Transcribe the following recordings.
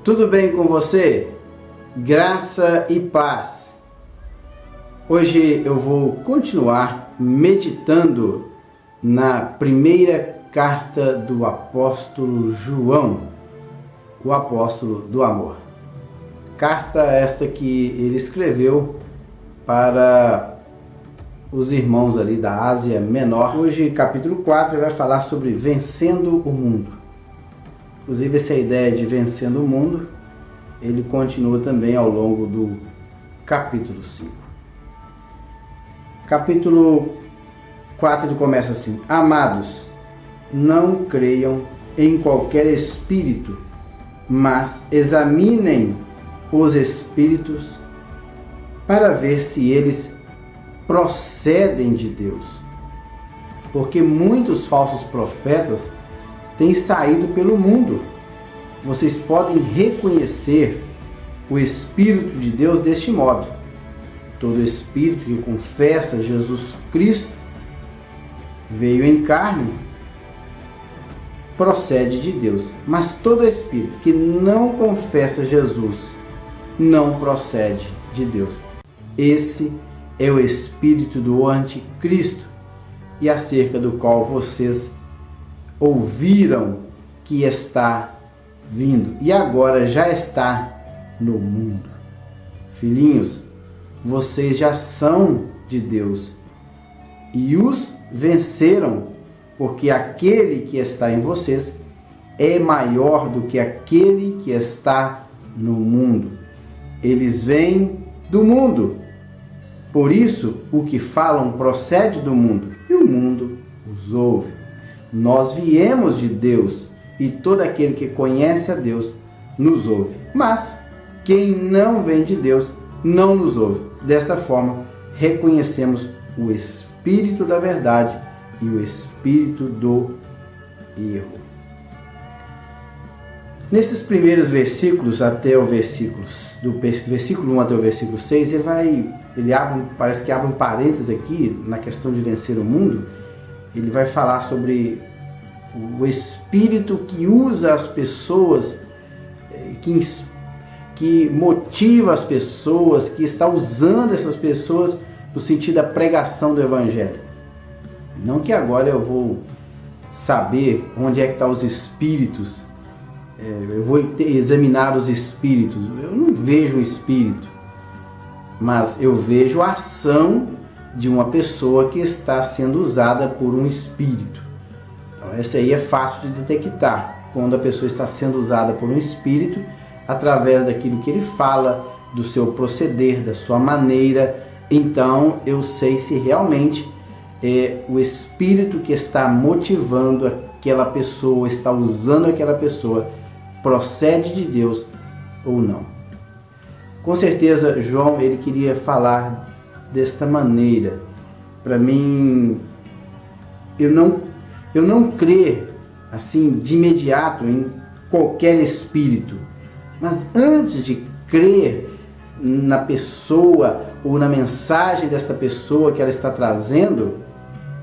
Tudo bem com você? Graça e paz. Hoje eu vou continuar meditando na primeira carta do apóstolo João, o apóstolo do amor. Carta esta que ele escreveu para os irmãos ali da Ásia Menor. Hoje, capítulo 4, ele vai falar sobre vencendo o mundo. Inclusive, essa ideia de vencendo o mundo, ele continua também ao longo do capítulo 5. Capítulo 4, ele começa assim: Amados, não creiam em qualquer espírito, mas examinem os espíritos para ver se eles procedem de Deus. Porque muitos falsos profetas têm saído pelo mundo. Vocês podem reconhecer o Espírito de Deus deste modo: todo espírito que confessa Jesus Cristo veio em carne procede de Deus, mas todo espírito que não confessa Jesus não procede de Deus. Esse é o espírito do anticristo, e acerca do qual vocês ouviram que está vindo e agora já está no mundo. Filhinhos, vocês já são de Deus e os venceram, porque aquele que está em vocês é maior do que aquele que está no mundo. Eles vêm do mundo, por isso o que falam procede do mundo e o mundo os ouve. Nós viemos de Deus e todo aquele que conhece a Deus nos ouve. Mas quem não vem de Deus não nos ouve. Desta forma, reconhecemos o espírito da verdade e o espírito do erro. Nesses primeiros versículos, até o do versículo 1 até o versículo 6, parece que abre um parênteses aqui na questão de vencer o mundo. Ele vai falar sobre o espírito que usa as pessoas, que motiva as pessoas, que está usando essas pessoas no sentido da pregação do evangelho. Não que agora eu vou saber onde é que estão os espíritos, eu vou examinar os espíritos. Eu não vejo o espírito, mas eu vejo a ação de uma pessoa que está sendo usada por um espírito. Então, essa aí é fácil de detectar, quando a pessoa está sendo usada por um espírito, através daquilo que ele fala, do seu proceder, da sua maneira. Então eu sei se realmente é o espírito que está motivando aquela pessoa, está usando aquela pessoa, procede de Deus ou não. Com certeza João, ele queria falar desta maneira. Para mim, eu não creio assim de imediato em qualquer espírito, mas antes de crer na pessoa ou na mensagem desta pessoa que ela está trazendo,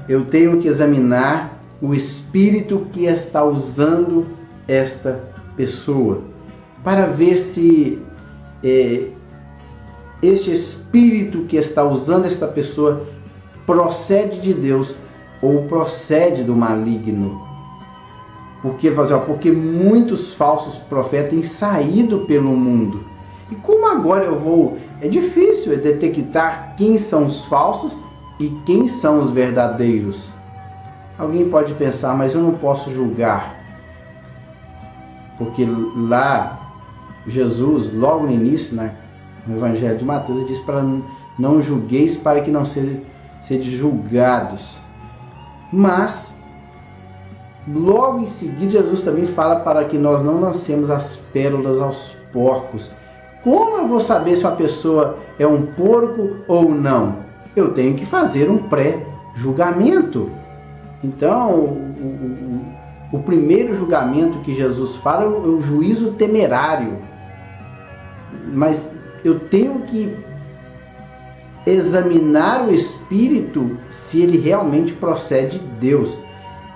eu tenho que examinar o espírito que está usando esta pessoa, para ver se este espírito que está usando esta pessoa procede de Deus ou procede do maligno. Porque muitos falsos profetas têm saído pelo mundo. E como agora eu vou... É difícil detectar quem são os falsos e quem são os verdadeiros. Alguém pode pensar, mas eu não posso julgar. Porque lá, Jesus, logo no início, no Evangelho de Mateus, ele diz para não julgueis para que não sejam julgados. Mas, logo em seguida, Jesus também fala para que nós não lancemos as pérolas aos porcos. Como eu vou saber se uma pessoa é um porco ou não? Eu tenho que fazer um pré-julgamento. Então, o primeiro julgamento que Jesus fala é o juízo temerário. Mas eu tenho que examinar o espírito se ele realmente procede de Deus.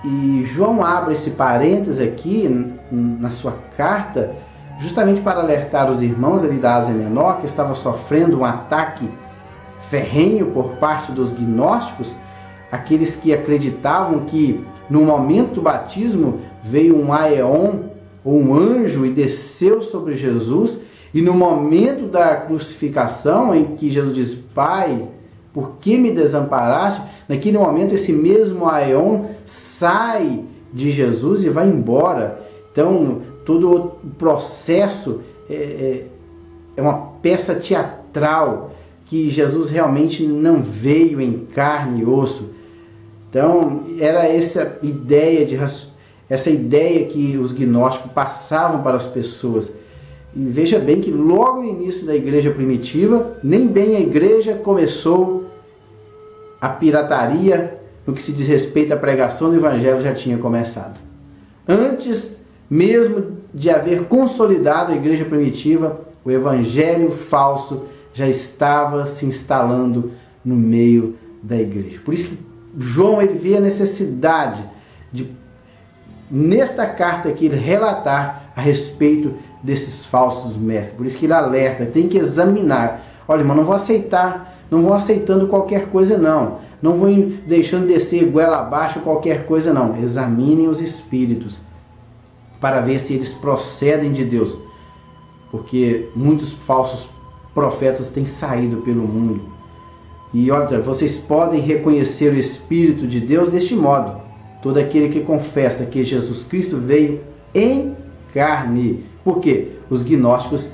E João abre esse parênteses aqui na sua carta justamente para alertar os irmãos ali da Ásia Menor, que estava sofrendo um ataque ferrenho por parte dos gnósticos, aqueles que acreditavam que no momento do batismo veio um aeon, ou um anjo, e desceu sobre Jesus, e no momento da crucificação, em que Jesus diz: Pai, por que me desamparaste? Naquele momento esse mesmo aeon sai de Jesus e vai embora. Então todo o processo é uma peça teatral, que Jesus realmente não veio em carne e osso. Então era essa ideia que os gnósticos passavam para as pessoas. E veja bem que logo no início da igreja primitiva, nem bem a igreja começou, a pirataria no que se diz respeito à pregação do evangelho já tinha começado. Antes mesmo de haver consolidado a igreja primitiva, o evangelho falso já estava se instalando no meio da igreja. Por isso que João ele vê a necessidade de, nesta carta aqui, relatar a respeito desses falsos mestres. Por isso que ele alerta, tem que examinar. Olha, irmão, não vou aceitando qualquer coisa não. Não vou deixando descer goela abaixo qualquer coisa não. Examinem os espíritos para ver se eles procedem de Deus. Porque muitos falsos profetas têm saído pelo mundo. E olha, vocês podem reconhecer o Espírito de Deus deste modo: todo aquele que confessa que Jesus Cristo veio em carne. Por quê? Os gnósticos,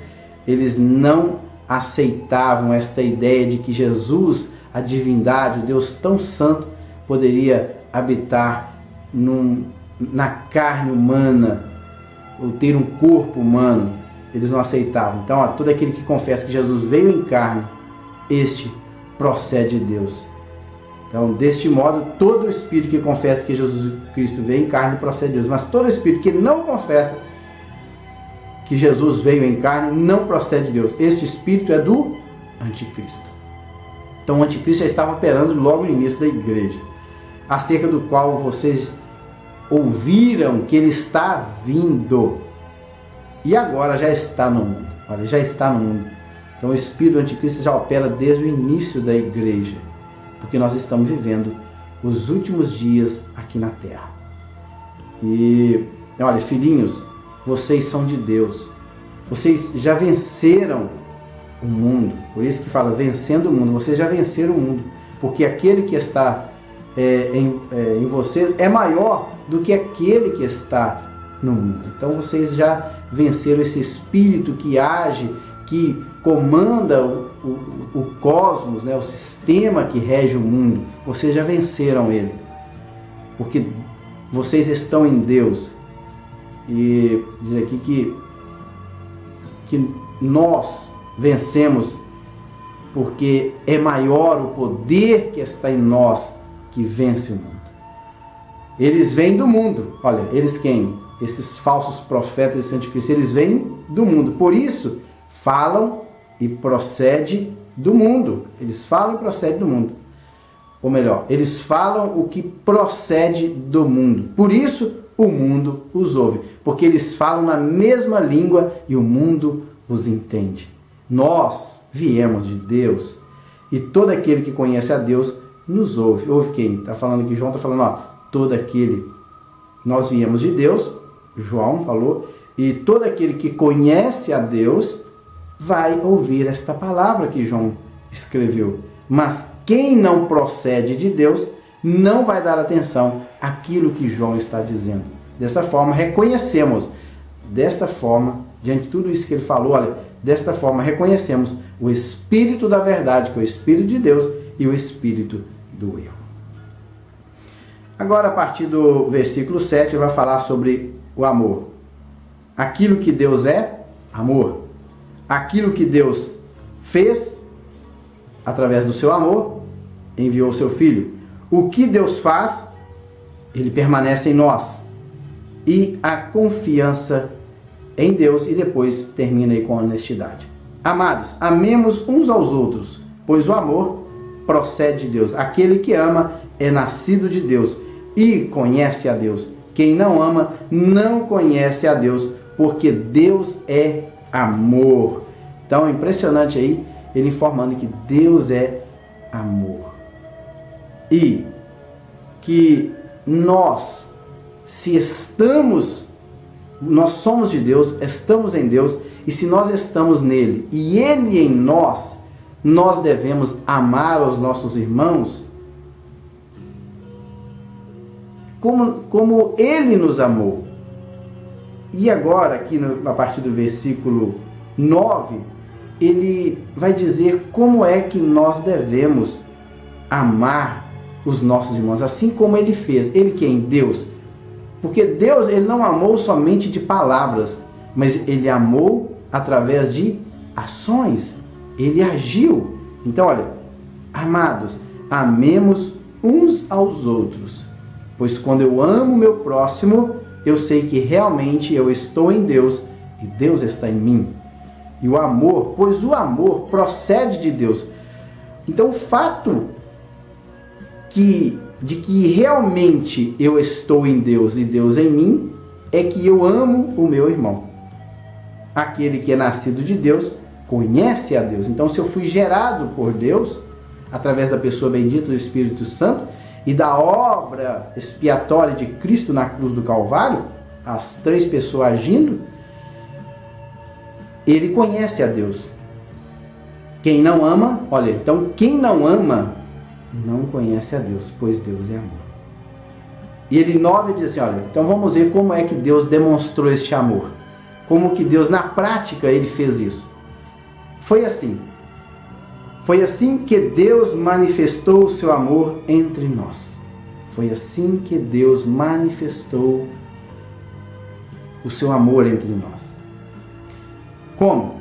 eles não aceitavam esta ideia de que Jesus, a divindade, o Deus tão santo, poderia habitar na carne humana, ou ter um corpo humano. Eles não aceitavam. Então, todo aquele que confessa que Jesus veio em carne, este procede de Deus. Então, deste modo, todo espírito que confessa que Jesus Cristo veio em carne procede de Deus. Mas todo espírito que não confessa que Jesus veio em carne não procede de Deus. Este espírito é do anticristo. Então, o anticristo já estava operando logo no início da igreja, acerca do qual vocês ouviram que ele está vindo. E agora já está no mundo. Olha, já está no mundo. Então o espírito do anticristo já opera desde o início da igreja, porque nós estamos vivendo os últimos dias aqui na terra. E olha, filhinhos, vocês são de Deus. Vocês já venceram o mundo. Por isso que fala vencendo o mundo. Vocês já venceram o mundo, porque aquele que está em vocês é maior do que aquele que está no mundo. Então vocês já venceram esse espírito que age, que comanda o cosmos, né? O sistema que rege o mundo. Vocês já venceram ele, porque vocês estão em Deus. E diz aqui que nós vencemos porque é maior o poder que está em nós que vence o mundo. Eles vêm do mundo. Olha, eles quem? Esses falsos profetas, esses anticristos, eles vêm do mundo. Por isso, falam e procede do mundo. Eles falam e procedem do mundo. Ou melhor, eles falam o que procede do mundo. Por isso, o mundo os ouve. Porque eles falam na mesma língua e o mundo os entende. Nós viemos de Deus e todo aquele que conhece a Deus nos ouve. Ouve quem? Está falando aqui, João está falando, todo aquele, nós viemos de Deus, João falou, e todo aquele que conhece a Deus vai ouvir esta palavra que João escreveu. Mas quem não procede de Deus não vai dar atenção àquilo que João está dizendo. Dessa forma, reconhecemos, diante de tudo isso que ele falou, olha, desta forma reconhecemos o Espírito da verdade, que é o Espírito de Deus, e o Espírito do erro. Agora, a partir do versículo 7, ele vai falar sobre o amor. Aquilo que Deus é, amor. Aquilo que Deus fez, através do seu amor, enviou o seu Filho. O que Deus faz, ele permanece em nós. E a confiança em Deus, e depois termina aí com a honestidade. Amados, amemos uns aos outros, pois o amor procede de Deus. Aquele que ama é nascido de Deus e conhece a Deus. Quem não ama não conhece a Deus, porque Deus é amor. Então é impressionante aí ele informando que Deus é amor. E que nós, se nós somos de Deus, estamos em Deus, e se nós estamos nele e ele em nós, nós devemos amar os nossos irmãos como ele nos amou. E agora, aqui a partir do versículo 9, ele vai dizer como é que nós devemos amar os nossos irmãos, assim como ele fez. Ele quem? Deus. Porque Deus, ele não amou somente de palavras, mas ele amou através de ações. Ele agiu. Então, olha, amados, amemos uns aos outros, pois quando eu amo o meu próximo, eu sei que realmente eu estou em Deus e Deus está em mim. E o amor, pois o amor procede de Deus. Então o fato de que realmente eu estou em Deus e Deus em mim, é que eu amo o meu irmão. Aquele que é nascido de Deus conhece a Deus. Então, se eu fui gerado por Deus, através da pessoa bendita do Espírito Santo e da obra expiatória de Cristo na cruz do Calvário, as três pessoas agindo, ele conhece a Deus. Quem não ama, olha, então quem não ama não conhece a Deus, pois Deus é amor. E ele 9 diz assim, olha, então vamos ver como é que Deus demonstrou este amor. Como que Deus, na prática, ele fez isso. Foi assim que Deus manifestou o seu amor entre nós. Foi assim que Deus manifestou o seu amor entre nós. Como?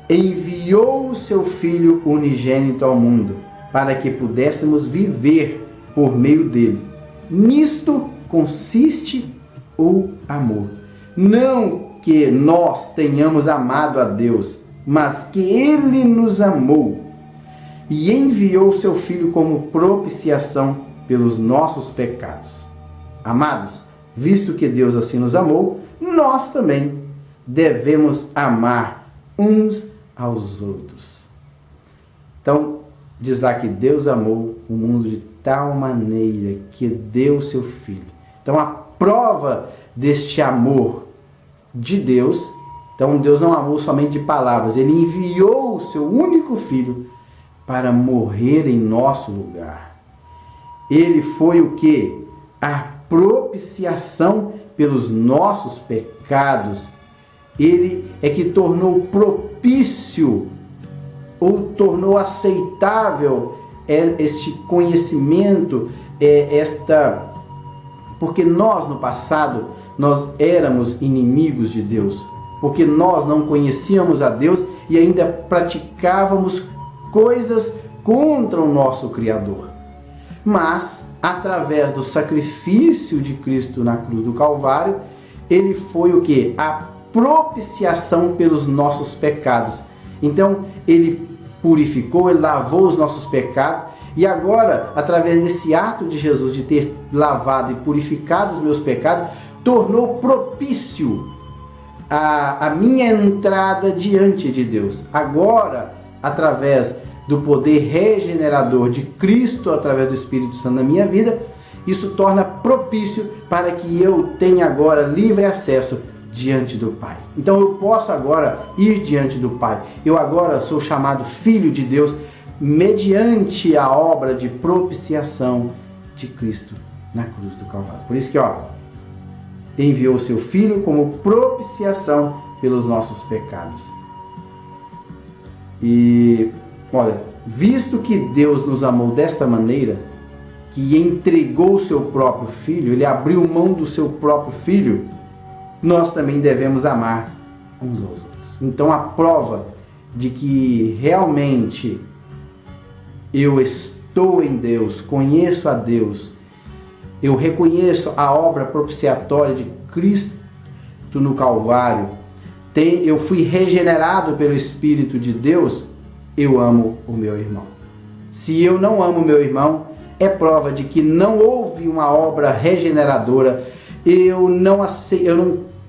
Enviou o seu Filho unigênito ao mundo, para que pudéssemos viver por meio dele. Nisto consiste o amor. Não que nós tenhamos amado a Deus, mas que ele nos amou e enviou seu Filho como propiciação pelos nossos pecados. Amados, visto que Deus assim nos amou, nós também devemos amar uns aos outros. Então, diz lá que Deus amou o mundo de tal maneira que deu seu Filho. Então, a prova deste amor de Deus, então Deus não amou somente de palavras, ele enviou o seu único Filho para morrer em nosso lugar. Ele foi o quê? A propiciação pelos nossos pecados. Ele é que tornou propício ou tornou aceitável este conhecimento, porque nós no passado, nós éramos inimigos de Deus, porque nós não conhecíamos a Deus e ainda praticávamos coisas contra o nosso Criador. Mas, através do sacrifício de Cristo na cruz do Calvário, ele foi o quê? A propiciação pelos nossos pecados. Então, ele purificou, ele lavou os nossos pecados, e agora, através desse ato de Jesus de ter lavado e purificado os meus pecados, tornou propício a minha entrada diante de Deus. Agora, através do poder regenerador de Cristo, através do Espírito Santo na minha vida, isso torna propício para que eu tenha agora livre acesso diante do Pai. Então eu posso agora ir diante do Pai. Eu agora sou chamado filho de Deus mediante a obra de propiciação de Cristo na cruz do Calvário. Por isso que, enviou o seu Filho como propiciação pelos nossos pecados. E, olha, visto que Deus nos amou desta maneira, que entregou o seu próprio Filho, ele abriu mão do seu próprio Filho, nós também devemos amar uns aos outros. Então a prova de que realmente eu estou em Deus, conheço a Deus, eu reconheço a obra propiciatória de Cristo no Calvário, eu fui regenerado pelo Espírito de Deus, eu amo o meu irmão. Se eu não amo o meu irmão, é prova de que não houve uma obra regeneradora, eu não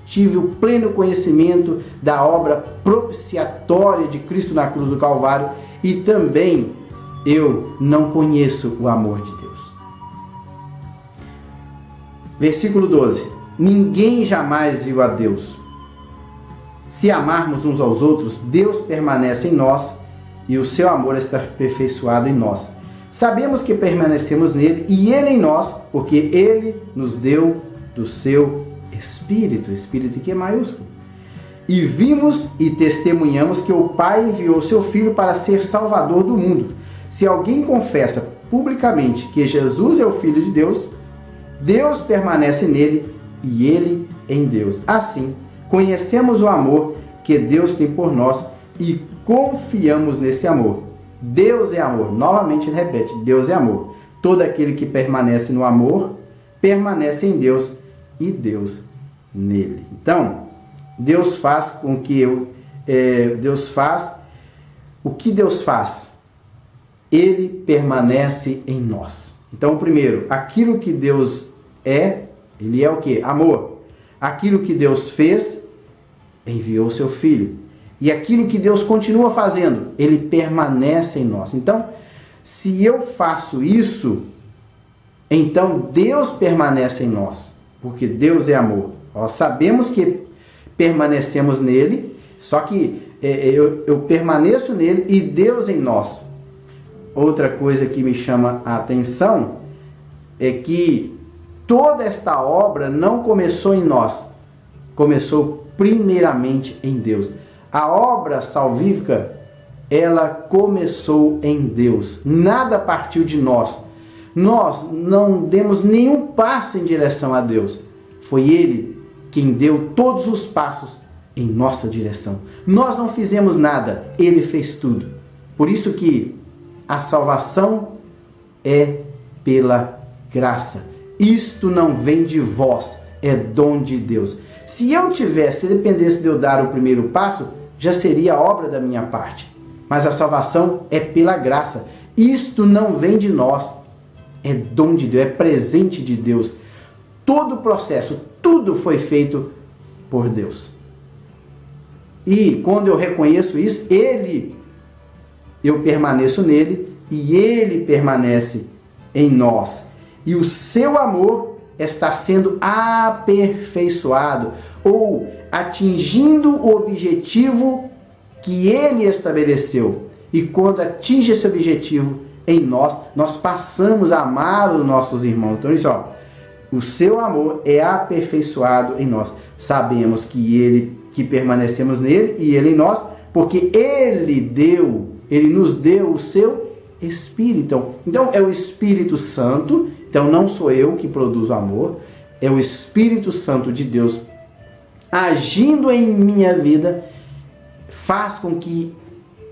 tive o pleno conhecimento da obra propiciatória de Cristo na cruz do Calvário e também eu não conheço o amor de Deus. Versículo 12. Ninguém jamais viu a Deus. Se amarmos uns aos outros, Deus permanece em nós e o seu amor está aperfeiçoado em nós. Sabemos que permanecemos nele e ele em nós, porque ele nos deu do seu Espírito, Espírito que é maiúsculo. E vimos e testemunhamos que o Pai enviou seu Filho para ser Salvador do mundo. Se alguém confessa publicamente que Jesus é o Filho de Deus, Deus permanece nele e ele em Deus. Assim, conhecemos o amor que Deus tem por nós e confiamos nesse amor. Deus é amor. Novamente ele repete, Deus é amor. Todo aquele que permanece no amor, permanece em Deus e Deus nele. Então, Deus faz com que o que Deus faz? Ele permanece em nós. Então, primeiro, aquilo que Deus é, ele é o quê? Amor. Aquilo que Deus fez, enviou seu Filho. E aquilo que Deus continua fazendo, ele permanece em nós. Então, se eu faço isso, então Deus permanece em nós, porque Deus é amor. Nós sabemos que permanecemos nele, só que eu permaneço nele e Deus em nós. Outra coisa que me chama a atenção é que toda esta obra não começou em nós, começou primeiramente em Deus. A obra salvífica, ela começou em Deus. Nada partiu de nós. Nós não demos nenhum passo em direção a Deus. Foi Ele quem deu todos os passos em nossa direção. Nós não fizemos nada, Ele fez tudo. Por isso que a salvação é pela graça. Isto não vem de vós, é dom de Deus. Se dependesse de eu dar o primeiro passo, já seria obra da minha parte. Mas a salvação é pela graça. Isto não vem de nós, é dom de Deus, é presente de Deus. Todo o processo, tudo foi feito por Deus. E quando eu reconheço isso, eu permaneço nele e ele permanece em nós. E o seu amor está sendo aperfeiçoado ou atingindo o objetivo que ele estabeleceu. E quando atinge esse objetivo em nós, nós passamos a amar os nossos irmãos. Então, isso, o seu amor é aperfeiçoado em nós. Sabemos que permanecemos nele e ele em nós, porque ele nos deu o seu Espírito. Então, é o Espírito Santo. Então, não sou eu que produzo amor, é o Espírito Santo de Deus agindo em minha vida, faz com que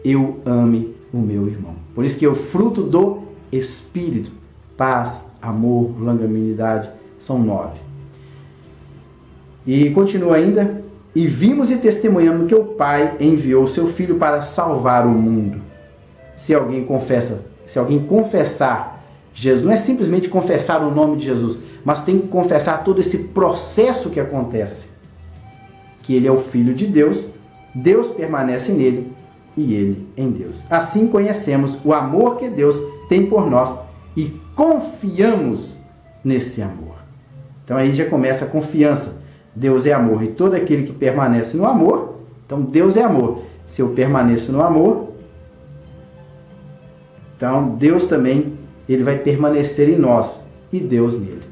eu ame o meu irmão. Por isso que é o fruto do Espírito: paz, amor, longanimidade, são 9. E continua ainda: e vimos e testemunhamos que o Pai enviou o seu Filho para salvar o mundo. Se alguém confessar Jesus, não é simplesmente confessar o nome de Jesus, mas tem que confessar todo esse processo que acontece. Que ele é o Filho de Deus, Deus permanece nele e ele em Deus. Assim conhecemos o amor que Deus tem por nós e confiamos nesse amor. Então aí já começa a confiança. Deus é amor e todo aquele que permanece no amor, então Deus é amor. Se eu permaneço no amor, então Deus também, ele vai permanecer em nós e Deus nele.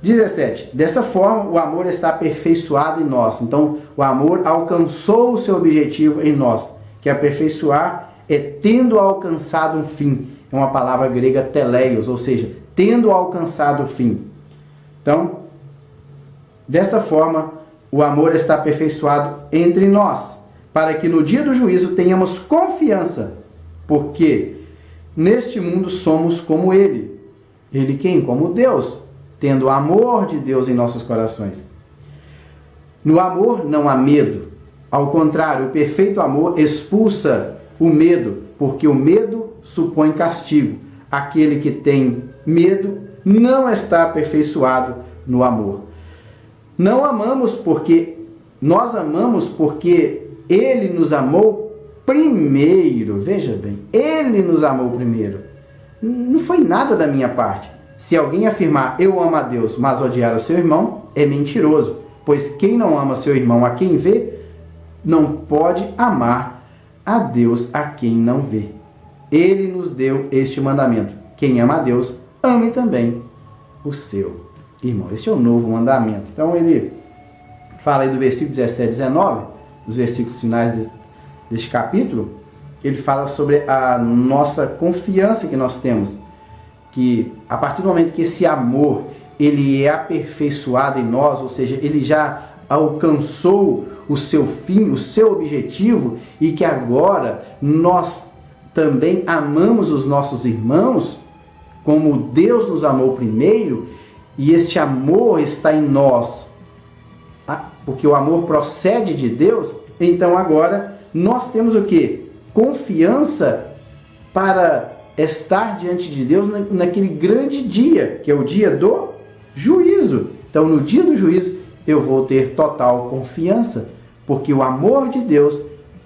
17. Dessa forma, o amor está aperfeiçoado em nós. Então, o amor alcançou o seu objetivo em nós, que aperfeiçoar é tendo alcançado um fim. É uma palavra grega teleios, ou seja, tendo alcançado o fim. Então, desta forma, o amor está aperfeiçoado entre nós, para que no dia do juízo tenhamos confiança, porque neste mundo somos como Ele. Ele quem? Como Deus, tendo o amor de Deus em nossos corações. No amor não há medo. Ao contrário, o perfeito amor expulsa o medo, porque o medo supõe castigo. Aquele que tem medo não está aperfeiçoado no amor. Não amamos porque nós amamos porque Ele nos amou primeiro. Veja bem, Ele nos amou primeiro. Não foi nada da minha parte. Se alguém afirmar eu amo a Deus, mas odiar o seu irmão, é mentiroso. Pois quem não ama seu irmão a quem vê, não pode amar a Deus a quem não vê. Ele nos deu este mandamento: quem ama a Deus, ame também o seu irmão. Este é o novo mandamento. Então ele fala aí do versículo 17 e 19, dos versículos finais deste capítulo. Ele fala sobre a nossa confiança que nós temos, que a partir do momento que esse amor ele é aperfeiçoado em nós, ou seja, ele já alcançou o seu fim, o seu objetivo, e que agora nós também amamos os nossos irmãos como Deus nos amou primeiro, e este amor está em nós, porque o amor procede de Deus. Então agora nós temos o quê? Confiança para estar diante de Deus naquele grande dia, que é o dia do juízo. Então no dia do juízo eu vou ter total confiança, porque o amor de Deus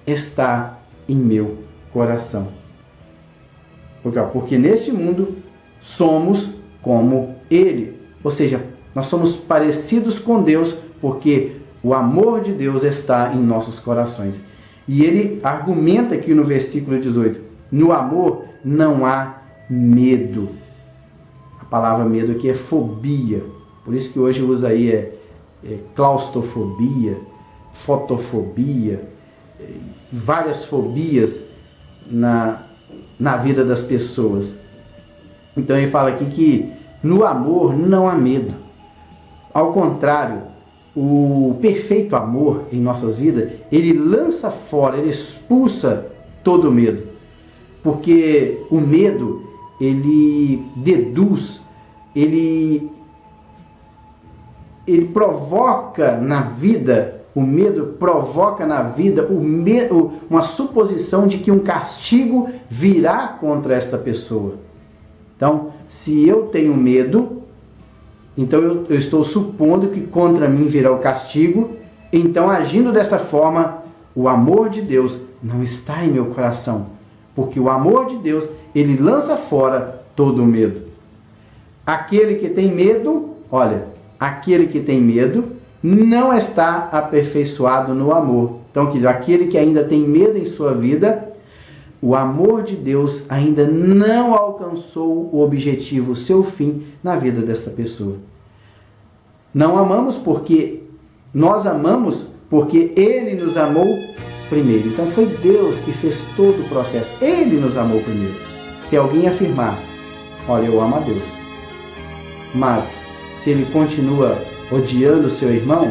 está em meu coração. Porque neste mundo somos como Ele, ou seja, nós somos parecidos com Deus, porque o amor de Deus está em nossos corações. E ele argumenta aqui no versículo 18, no amor não há medo. A palavra medo aqui é fobia, por isso que hoje usa aí claustrofobia, fotofobia, várias fobias na vida das pessoas. Então ele fala aqui que no amor não há medo. Ao contrário, o perfeito amor em nossas vidas, ele lança fora, ele expulsa todo o medo. Porque o medo, ele deduz, ele provoca na vida, o medo provoca na vida uma suposição de que um castigo virá contra esta pessoa. Então, se eu tenho medo, então eu estou supondo que contra mim virá o castigo. Então, agindo dessa forma, o amor de Deus não está em meu coração, porque o amor de Deus, ele lança fora todo o medo. Aquele que tem medo, olha, aquele que tem medo não está aperfeiçoado no amor. Então, aquele que ainda tem medo em sua vida, o amor de Deus ainda não alcançou o objetivo, o seu fim na vida dessa pessoa. Não amamos porque nós amamos porque Ele nos amou primeiro. Então foi Deus que fez todo o processo. Ele nos amou primeiro. Se alguém afirmar, olha, eu amo a Deus, mas se ele continua odiando o seu irmão,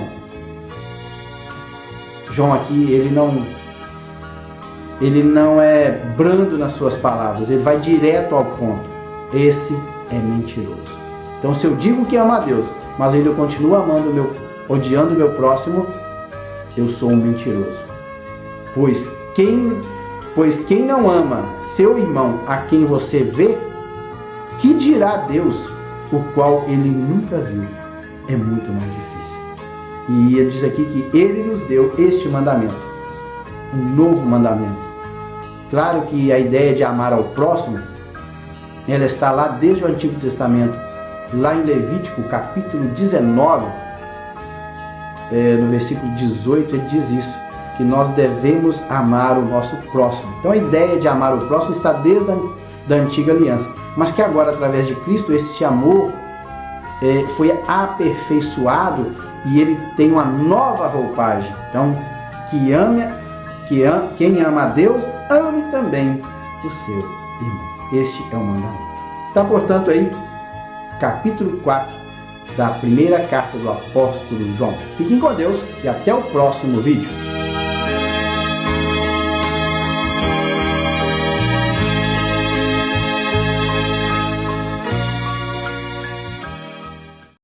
João aqui, ele não é brando nas suas palavras, ele vai direto ao ponto. Esse é mentiroso. Então, se eu digo que amo a Deus, mas ainda eu continuo odiando o meu próximo, eu sou um mentiroso. Pois quem não ama seu irmão a quem você vê, que dirá Deus, o qual ele nunca viu? É muito mais difícil. E ele diz aqui que ele nos deu este mandamento, um novo mandamento. Claro que a ideia de amar ao próximo, ela está lá desde o Antigo Testamento, lá em Levítico, capítulo 19, no versículo 18, ele diz isso, que nós devemos amar o nosso próximo. Então a ideia de amar o próximo está desde a antiga aliança, mas que agora, através de Cristo, este amor foi aperfeiçoado e ele tem uma nova roupagem. Então, quem ama a Deus, ame também o seu irmão. Este é o mandamento. Está, portanto, aí, capítulo 4 da primeira carta do apóstolo João. Fiquem com Deus e até o próximo vídeo.